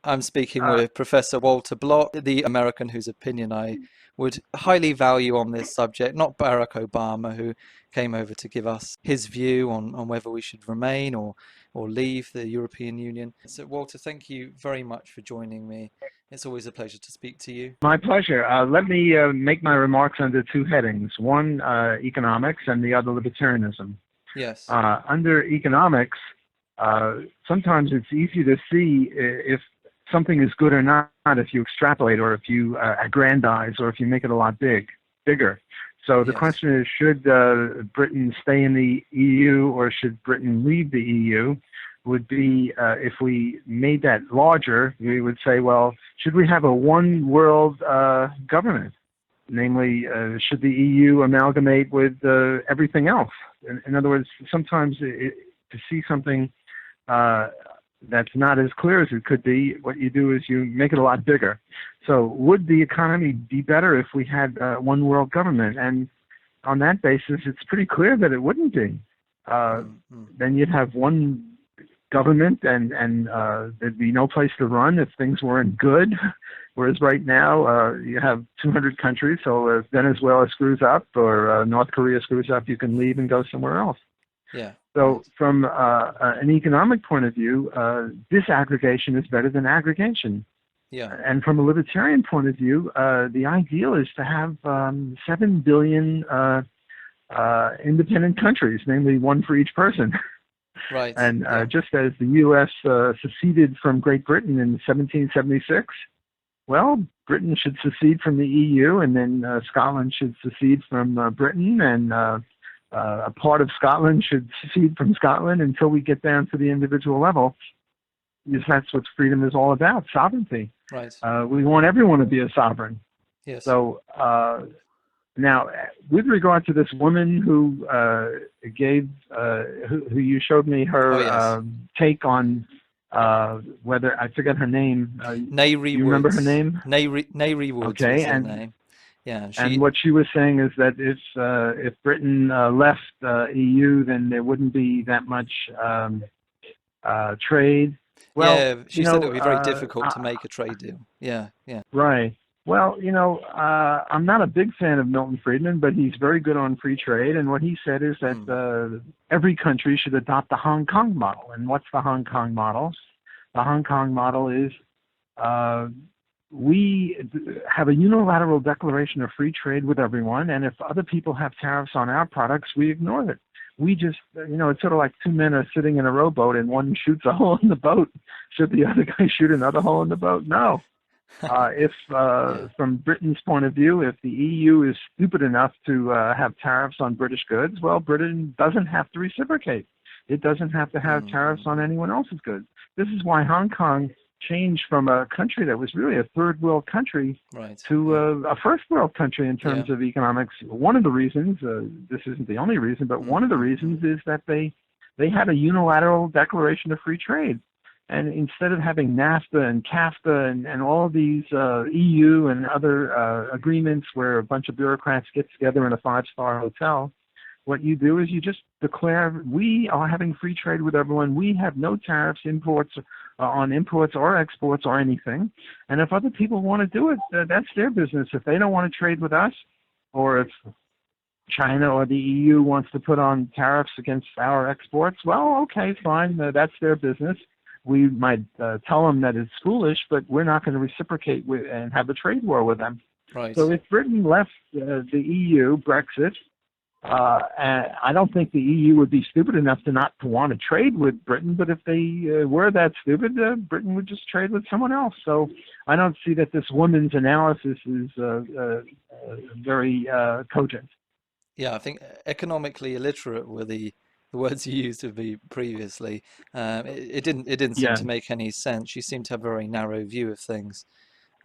I'm speaking with Professor Walter Block, the American whose opinion I would highly value on this subject, not Barack Obama, who came over to give us his view on whether we should remain or leave the European Union. So, Walter, thank you very much for joining me. It's always a pleasure to speak to you. My pleasure. Let me make my remarks under two headings. One, economics, and the other, libertarianism. Yes. Under economics, sometimes it's easy to see if something is good or not if you extrapolate or if you aggrandize or if you make it a lot bigger. So the question is, should Britain stay in the EU or should Britain leave the EU? Would be, if we made that larger, we would say, well, should we have a one world government? Namely, should the EU amalgamate with everything else? In other words, sometimes to see something that's not as clear as it could be, what you do is you make it a lot bigger. So would the economy be better if we had one world government? And on that basis, it's pretty clear that it wouldn't be. Then you'd have one government and there'd be no place to run if things weren't good. Whereas right now, you have 200 countries, so if Venezuela screws up or North Korea screws up, you can leave and go somewhere else. Yeah. So from an economic point of view, disaggregation is better than aggregation. Yeah. And from a libertarian point of view, the ideal is to have 7 billion independent countries, namely one for each person. Right. And just as the U.S. seceded from Great Britain in 1776, well, Britain should secede from the EU, and then Scotland should secede from Britain, and a part of Scotland should secede from Scotland until we get down to the individual level. Because that's what freedom is all about, sovereignty. Right. We want everyone to be a sovereign. Yes. So now, with regard to this woman who gave, who you showed me her take on whether, I forget her name. Nairi you remember her name? Nairi Woods was her name. Yeah, and what she was saying is that if Britain left EU, then there wouldn't be that much trade. Well, yeah, she said it would be very difficult to make a trade deal. Yeah, yeah. Right. Well, I'm not a big fan of Milton Friedman, but he's very good on free trade. And what he said is that every country should adopt the Hong Kong model. And what's the Hong Kong model? The Hong Kong model is we have a unilateral declaration of free trade with everyone, and if other people have tariffs on our products, we ignore it. We just, it's sort of like two men are sitting in a rowboat and one shoots a hole in the boat. Should the other guy shoot another hole in the boat? No. From Britain's point of view, if the EU is stupid enough to have tariffs on British goods, well, Britain doesn't have to reciprocate. It doesn't have to have tariffs on anyone else's goods. This is why Hong Kong changed from a country that was really a third world country to a first world country in terms of economics. One of the reasons, this isn't the only reason, but one of the reasons is that they had a unilateral declaration of free trade. And instead of having NAFTA and CAFTA and all these EU and other agreements where a bunch of bureaucrats get together in a five-star hotel, what you do is you just declare, we are having free trade with everyone. We have no tariffs, on imports or exports or anything. And if other people want to do it, that's their business. If they don't want to trade with us, or if China or the EU wants to put on tariffs against our exports, well, okay, fine. That's their business. We might tell them that it's foolish, but we're not going to reciprocate and have a trade war with them. Right. So if Britain left the EU, Brexit, I don't think the EU would be stupid enough to not to want to trade with Britain, but if they were that stupid, Britain would just trade with someone else. So I don't see that this woman's analysis is very cogent. Yeah, I think economically illiterate were the words you used of me previously. It didn't seem to make any sense. She seemed to have a very narrow view of things.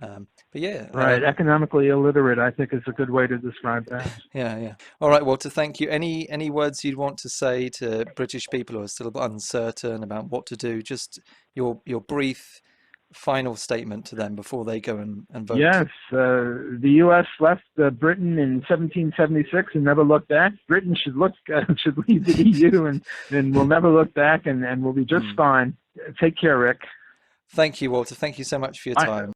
But yeah. Right, economically illiterate, I think, is a good way to describe that. Yeah. All right, Walter, thank you. Any words you'd want to say to British people who are still uncertain about what to do? Just your brief final statement to them before they go and vote. Yes, the U.S. left Britain in 1776 and never looked back. Britain should leave the EU and we'll never look back and we'll be just fine. Take care, Rick. Thank you, Walter. Thank you so much for your time.